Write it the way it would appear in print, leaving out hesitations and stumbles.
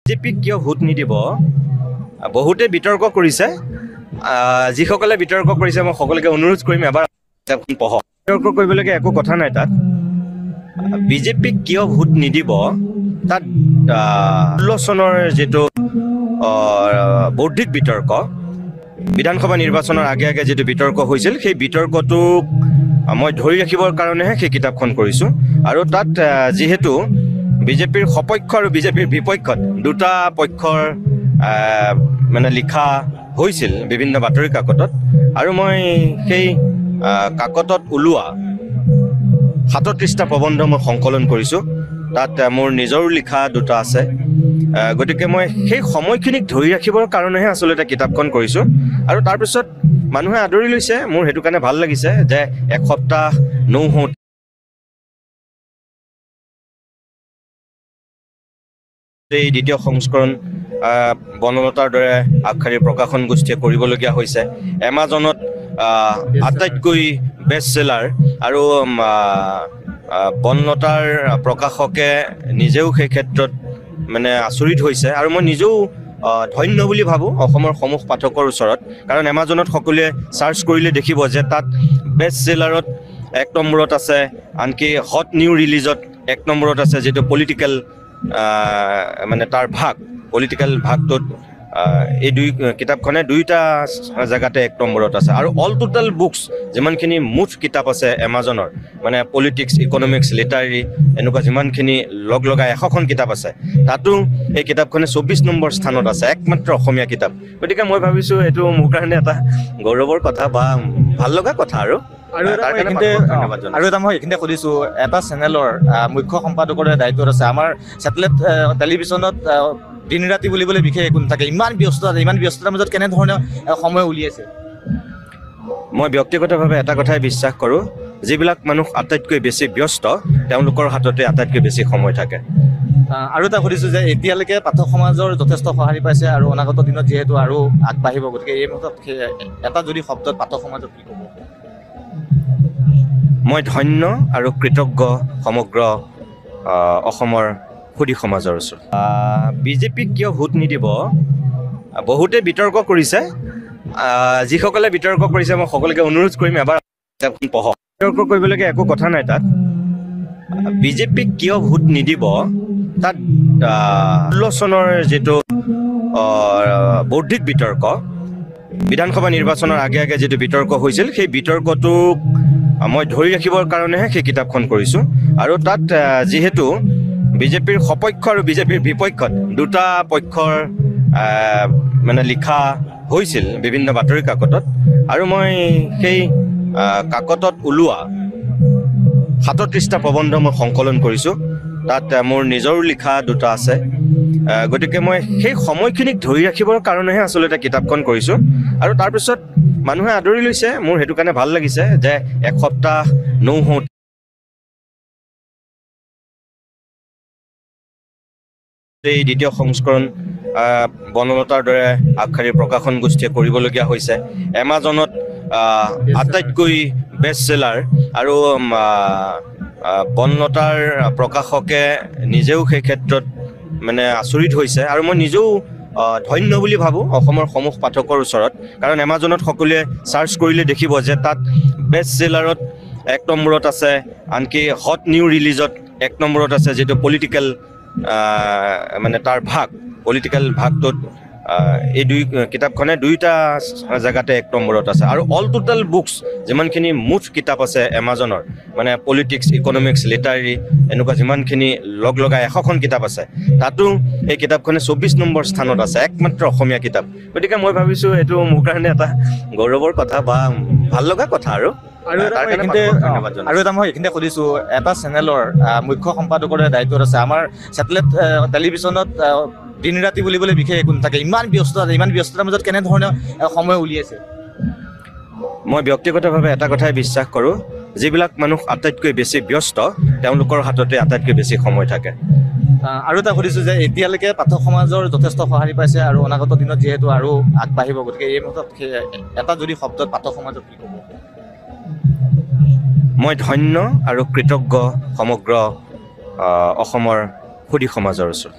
বিজেপিক কিয় ভোট নিদিব বহুতে বিতৰ্ক কৰিছে যিসকলে বিতৰ্ক কৰিছে মই সকলোকে অনুৰোধ কৰিম এবাৰ পঢ়ক বিতৰ্ক কৰিবলগীয়া একো কথা নাই তাত বিজেপিক কিয় ভোট নিদিব তাত 16 চনৰ যেটো বৌদ্ধিক বিতৰ্ক বিধানসভা নিৰ্বাচনৰ আগে আগে যেটো বিতৰ্ক হৈছিল সেই বিতৰ্কটো মই ধৰি ৰাখিবৰ কাৰণেহে সেই কিতাপখন কৰিছো আৰু তাত যেহেতু বিজেপিৰ সপক্ষ আৰু বিজেপিৰ বিপক্ষত দুটা পক্ষৰ মানে লিখা হৈছিল বিভিন্ন বাতৰি কাকতত আৰু মই সেই কাকতত ওলোৱা 37টা প্ৰবন্ধ মই সংকলন কৰিছো তাত মোৰ নিজৰ লিখা দুটা আছে গতিকে মই সেই সময়খিনিক ধৰি ৰাখিবৰ কাৰণেহে আসলতে কিতাপখন কৰিছো আৰু তাৰ পিছত মানুহে আদৰি লৈছে মোৰ হেতু কাৰণে ভাল লাগিছে যে এক সপ্তাহ নৌহত এই দ্বিতীয় সংস্কৰণ বনলতাৰ দৰে আগশাৰীৰ প্ৰকাশন গোষ্ঠীয়ে কৰিবলগীয়া হৈছে এমাজনত আটাইতকৈ বেষ্ট সেলাৰ আৰু বনলতাৰ প্ৰকাশকে নিজেও সেই ক্ষেত্ৰত মানে আচৰিত হৈছে আৰু মই নিজেও ধন্য বুলি ভাবো অসমৰ সমূহ পাঠকৰ ওচৰত কাৰণ এমাজনত সকলোৱে সাৰ্চ কৰিলে দেখিব যে তাত বেষ্ট সেলাৰত এক নম্বৰত আছে আনকি হট নিউ ৰিলিজত এক নম্বৰত আছে যেটো পলিটিক্যাল মানে তাৰ ভাগ পলিটিক্যাল ভাগটোত এই দুই কিতাপখনে দুইটা জায়গাতে এক নম্বৰত আছে আৰু অল টোটাল বুকস যিমানখিনি মুঠ কিতাপ আছে এমাজনৰ মানে পলিটিক্স ইকনমিক্স লিটাৰেৰী এনেকুৱা যিমানখিনি লগ লগাই 100খন কিতাপ আছে তাতো এই কিতাপখনে 24 নম্বৰ স্থানত আছে একমাত্ৰ অসমীয়া কিতাপ গতিকে মই ভাবিছো এটো মোৰ কাৰণে এটা গৌৰৱৰ কথা বা ভাল লগা কথা আৰু এটা মই এইখিনিতে সুধিছো এটা চেনেলৰ মুখ্য সম্পাদকৰ দায়িত্বত আছে আমাৰ স্যাটেলাইট টেলিভিছনত দিন ৰাতি বুলিবলৈ বিশেষ একো নাথাকে ইমান ব্যস্ততাৰ মাজত কেনে ধৰণে সময় উলিয়াইছে মই ব্যক্তিগতভাৱে এটা কথাই বিশ্বাস কৰোঁ যিবিলাক মানুহ আটাইতকৈ বেছি ব্যস্ত তেওঁলোকৰ হাততে আটাইতকৈ বেছি সময় থাকে আৰু এটা সুধিছো যে এতিয়ালৈকে পাঠক সমাজৰ যথেষ্ট সহাৰি পাইছে আৰু অনাগত দিনত যেহেতু আৰু আগবাঢ়িব গতিকে এই মুহূৰ্তত এটা যদি শব্দত পাঠক সমাজক কি ক'ব মই ধন্য আৰু কৃতজ্ঞ সমগ্ৰ অসমৰ সুধী সমাজৰ ওচৰত বিজেপিক কিয় ভোট নিদিব বহুতে বিতৰ্ক কৰিছে যিসকলে বিতৰ্ক কৰিছে মই সকলোকে অনুৰোধ কৰিম এবাৰ পঢ়ক বিতৰ্ক কৰিবলগীয়া একো কথা নাই তাত বিজেপিক কিয় ভোট নিদিব তাত 16 চনৰ যেটো বৌদ্ধিক বিতৰ্ক বিধানসভা নিৰ্বাচনৰ আগে আগে যেটো বিতৰ্ক হৈছিল সেই বিতৰ্কটো মই ধৰি ৰাখিবৰ কাৰণেহে সেই কিতাপখন কৰিছো আৰু তাত যেহেতু বিজেপিৰ সপক্ষ আৰু বিজেপিৰ বিপক্ষত দুটা পক্ষৰ মানে লিখা হৈছিল বিভিন্ন বাতৰি কাকতত আৰু মই সেই কাকতত ওলোৱা 37টা প্ৰবন্ধ মই সংকলন কৰিছো তাত মোৰ নিজৰ লিখা দুটা আছে গতিকে মই সেই সময়খিনিক ধৰি ৰাখিবৰ কাৰণেহে আসলতে কিতাপখন কৰিছো আৰু তাৰ পিছত মানুহে আদৰি লৈছে মোৰ হেতু কাৰণে ভাল লাগিছে যে এক সপ্তাহ নৌহত এই দ্বিতীয় সংস্কৰণ বনলতাৰ দৰে আগশাৰীৰ প্ৰকাশন গোষ্ঠীয়ে কৰিবলগীয়া হৈছে এমাজনত আটাইতকৈ বেষ্ট সেলাৰ আৰু বনলতাৰ প্ৰকাশকে নিজেও সেই ক্ষেত্ৰত মানে আচৰিত হৈছে আৰু মই নিজেও ধন্য বুলি ভাবো অসমৰ সমূহ পাঠকৰ ওচৰত কাৰণ এমাজনত সকলোৱে সাৰ্চ কৰিলে দেখিব যে তাত বেষ্ট সেলাৰত এক নম্বৰত আছে আনকি হট নিউ ৰিলিজত এক নম্বৰত আছে যেটো পলিটিক্যাল মানে তাৰ ভাগ পলিটিক্যাল ভাগটোত এই দুই কিতাপখনে দুইটা জায়গাতে এক নম্বৰত আছে আৰু অল টোটাল বুকস যিমানখিনি মুঠ কিতাপ আছে এমাজনৰ মানে পলিটিক্স ইকনমিক্স লিটাৰেৰী এনেকুৱা যিমানখিনি লগ লগাই 100খন কিতাপ আছে তাতো এই কিতাপখনে 24 নম্বৰ স্থানত আছে একমাত্ৰ অসমীয়া কিতাপ গতিকে মই ভাবিছো এটো মোৰ কাৰণে এটা গৌৰৱৰ কথা বা ভাল লগা কথা আৰু এটা মই এইখিনিতে সুধিছো এটা চেনেলৰ মুখ্য সম্পাদকৰ দায়িত্বত আছে আমাৰ স্যাটেলাইট টেলিভিছনত দিন ৰাতি বুলিবলৈ বিশেষ একো নাথাকে ইমান ব্যস্ততাৰ মাজত কেনে ধৰণে সময় উলিয়াইছে মই ব্যক্তিগতভাৱে এটা কথাই বিশ্বাস কৰোঁ যিবিলাক মানুহ আটাইতকৈ বেছি ব্যস্ত তেওঁলোকৰ হাততে আটাইতকৈ বেছি সময় থাকে আৰু এটা সুধিছো যে এতিয়ালৈকে পাঠক সমাজৰ যথেষ্ট সহাৰি পাইছে আৰু অনাগত দিনত যেহেতু আৰু আগবাঢ়িব গতিকে এই মুহূৰ্তত এটা যদি শব্দত পাঠক সমাজক কি ক'ব মই ধন্য আৰু কৃতজ্ঞ সমগ্ৰ অসমৰ সুধী সমাজৰ ওচৰত